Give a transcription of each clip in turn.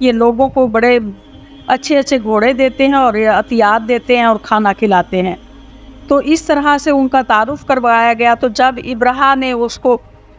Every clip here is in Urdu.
یہ لوگوں کو بڑے اچھے اچھے گھوڑے دیتے ہیں اور عطیات دیتے ہیں اور کھانا کھلاتے ہیں۔ تو اس طرح سے ان کا تعارف کروایا گیا۔ تو جب ابرہہ نے اس کو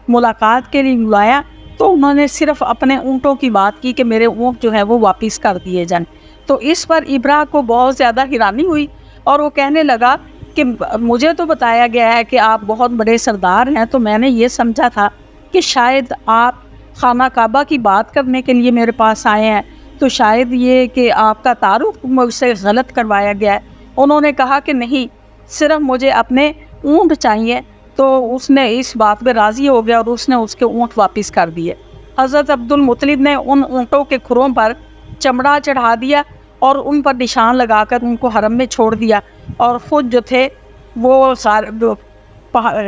ملاقات کے لیے بلایا تو انہوں نے صرف اپنے اونٹوں کی بات کی کہ میرے اونٹ جو ہے وہ واپس کر دیے جائیں۔ تو اس پر ابرہہ کو بہت زیادہ حیرانی ہوئی اور وہ کہنے لگا کہ مجھے تو بتایا گیا ہے کہ آپ بہت بڑے سردار ہیں، تو میں نے یہ سمجھا تھا کہ شاید آپ خانہ کعبہ کی بات کرنے کے لیے میرے پاس آئے ہیں، تو شاید یہ کہ آپ کا تعارف مجھ سے غلط کروایا گیا ہے۔ انہوں نے کہا کہ نہیں، صرف مجھے اپنے اونٹ چاہیے۔ تو اس نے اس بات پہ راضی ہو گیا اور اس نے اس کے اونٹ واپس کر دیے۔ حضرت عبد المطلب نے ان اونٹوں کے کھروں پر چمڑا چڑھا دیا اور ان پر نشان لگا کر ان کو حرم میں چھوڑ دیا، اور خود جو تھے وہ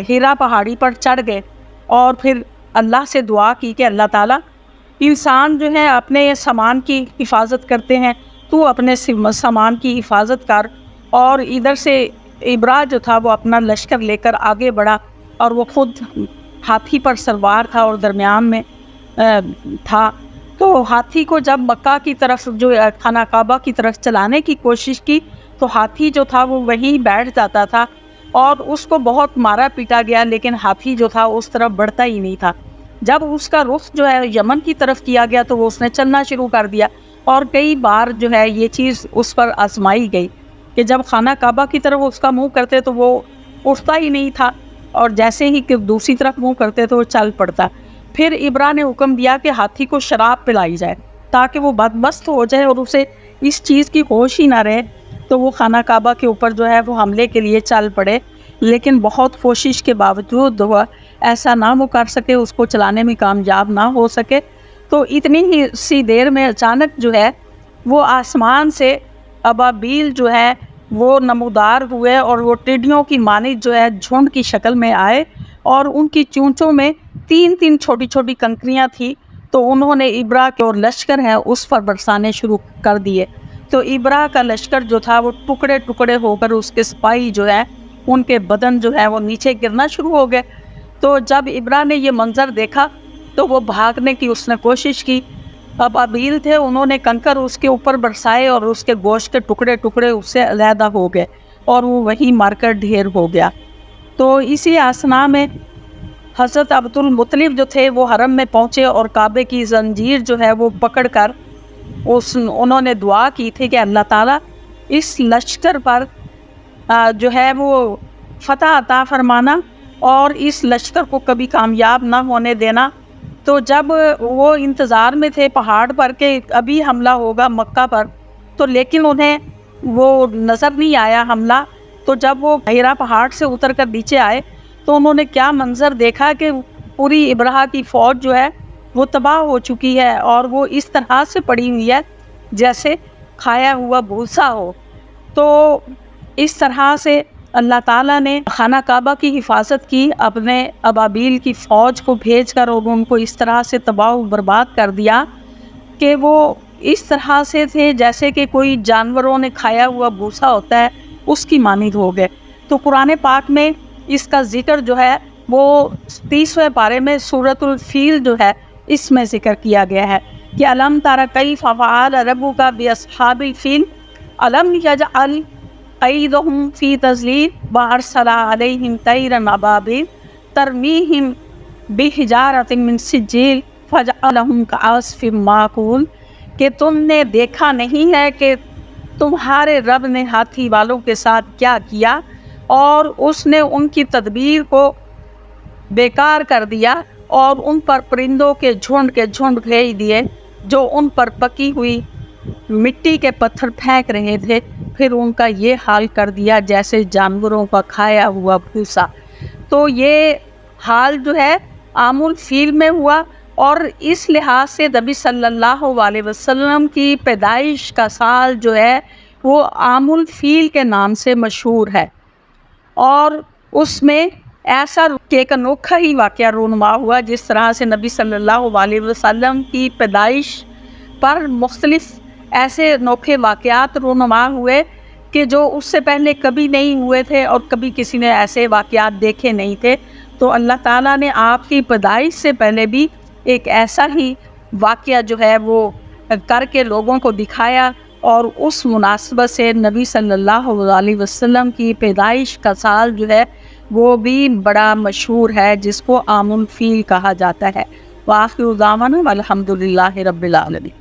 ہیرا پہاڑی پر چڑھ گئے اور پھر اللہ سے دعا کی کہ اللہ تعالیٰ، انسان جو ہے اپنے سامان کی حفاظت کرتے ہیں، تو اپنے سامان کی حفاظت کر۔ اور ادھر سے ابرہہ جو تھا وہ اپنا لشکر لے کر آگے بڑھا، اور وہ خود ہاتھی پر سوار تھا اور درمیان میں تھا۔ تو ہاتھی کو جب مکہ کی طرف جو خانہ کعبہ کی طرف چلانے کی کوشش کی تو ہاتھی جو تھا وہ وہیں بیٹھ جاتا تھا، اور اس کو بہت مارا پیٹا گیا، لیکن ہاتھی جو تھا اس طرف بڑھتا ہی نہیں تھا۔ جب اس کا رخ جو ہے یمن کی طرف کیا گیا تو وہ اس نے چلنا شروع کر دیا، اور کئی بار جو ہے یہ چیز اس پر آزمائی گئی کہ جب خانہ کعبہ کی طرف اس کا منہ کرتے تو وہ اٹھتا ہی نہیں تھا، اور جیسے ہی کہ دوسری طرف منہ کرتے تو وہ چل پڑتا۔ پھر ابرہہ نے حکم دیا کہ ہاتھی کو شراب پلائی جائے تاکہ وہ بدمست ہو جائے اور اسے اس چیز کی ہوش ہی نہ رہے۔ تو وہ خانہ کعبہ کے اوپر جو ہے وہ حملے کے لیے چل پڑے، لیکن بہت کوشش کے باوجود وہ ایسا نہ وہ کر سکے، اس کو چلانے میں کامیاب نہ ہو سکے۔ تو اتنی ہی سی دیر میں اچانک جو ہے وہ آسمان سے ابابیل جو ہے وہ نمودار ہوئے، اور وہ ٹڈیوں کی مانند جو ہے جھنڈ کی شکل میں آئے، اور ان کی چونچوں میں 3 چھوٹی چھوٹی کنکریاں تھیں۔ تو انہوں نے ابرہہ کے اور لشکر ہے اس پر برسانے شروع کر دیے۔ تو ابرہہ کا لشکر جو تھا وہ ٹکڑے ٹکڑے ہو کر، اس کے سپاہی جو ہے ان کے بدن جو ہے وہ نیچے گرنا شروع ہو گئے۔ تو جب ابرہہ نے یہ منظر دیکھا تو وہ بھاگنے کی اس نے کوشش کی۔ ابابیل تھے، انہوں نے کنکر اس کے اوپر برسائے اور اس کے گوشت کے ٹکڑے ٹکڑے اس سے علیحدہ ہو گئے، اور وہ وہیں مار کر ڈھیر ہو گیا۔ تو اسی اثناء میں حضرت عبد المطلب جو تھے وہ حرم میں پہنچے، اور کعبے کی زنجیر جو ہے وہ پکڑ کر انہوں نے دعا کی تھی کہ اللہ تعالیٰ اس لشکر پر جو ہے وہ فتح عطا فرمانا، اور اس لشکر کو کبھی کامیاب نہ ہونے دینا۔ تو جب وہ انتظار میں تھے پہاڑ پر کہ ابھی حملہ ہوگا مکہ پر، تو لیکن انہیں وہ نظر نہیں آیا حملہ۔ تو جب وہ ہیرا پہاڑ سے اتر کر نیچے آئے تو انہوں نے کیا منظر دیکھا کہ پوری ابرہہ کی فوج جو ہے وہ تباہ ہو چکی ہے، اور وہ اس طرح سے پڑی ہوئی ہے جیسے کھایا ہوا بھوسا ہو۔ تو اس طرح سے اللہ تعالیٰ نے خانہ کعبہ کی حفاظت کی اپنے ابابیل کی فوج کو بھیج کر، اور ان کو اس طرح سے تباہ و برباد کر دیا کہ وہ اس طرح سے تھے جیسے کہ کوئی جانوروں نے کھایا ہوا بھوسا ہوتا ہے، اس کی مانند ہو گئے۔ تو قرآن پاک میں اس کا ذکر جو ہے وہ 30ویں پارے میں سورۃ الفیل جو ہے اس میں ذکر کیا گیا ہے کہ الم تر کیف فعل ربک باصحاب الفیل الم یجعل کیدہم فی تضلیل وارسل علیہم طیرا ابابیل ترمیہم بحجارۃ من سجیل فجعلہم کعصف مأکول، کہ تم نے دیکھا نہیں ہے کہ تمہارے رب نے ہاتھی والوں کے ساتھ کیا کیا، اور اس نے ان کی تدبیر کو بیکار کر دیا، اور ان پر پرندوں کے جھنڈ بھیج دیے جو ان پر پکی ہوئی مٹی کے پتھر پھینک رہے تھے، پھر ان کا یہ حال کر دیا جیسے جانوروں کا کھایا ہوا بھوسا۔ تو یہ حال جو ہے عام الفیل میں ہوا، اور اس لحاظ سے نبی صلی اللہ علیہ وسلم کی پیدائش کا سال جو ہے وہ عام الفیل کے نام سے مشہور ہے، اور اس میں ایسا ایک انوکھا ہی واقعہ رونما ہوا جس طرح سے نبی صلی اللہ علیہ وسلم کی پیدائش پر مختلف ایسے انوکھے واقعات رونما ہوئے کہ جو اس سے پہلے کبھی نہیں ہوئے تھے اور کبھی کسی نے ایسے واقعات دیکھے نہیں تھے۔ تو اللہ تعالیٰ نے آپ کی پیدائش سے پہلے بھی ایک ایسا ہی واقعہ جو ہے وہ کر کے لوگوں کو دکھایا، اور اس مناسبت سے نبی صلی اللہ علیہ وسلم کی پیدائش کا سال جو ہے وہ بھی بڑا مشہور ہے، جس کو عام الفیل کہا جاتا ہے۔ وآخر دعوانا الحمد للہ رب العالمین۔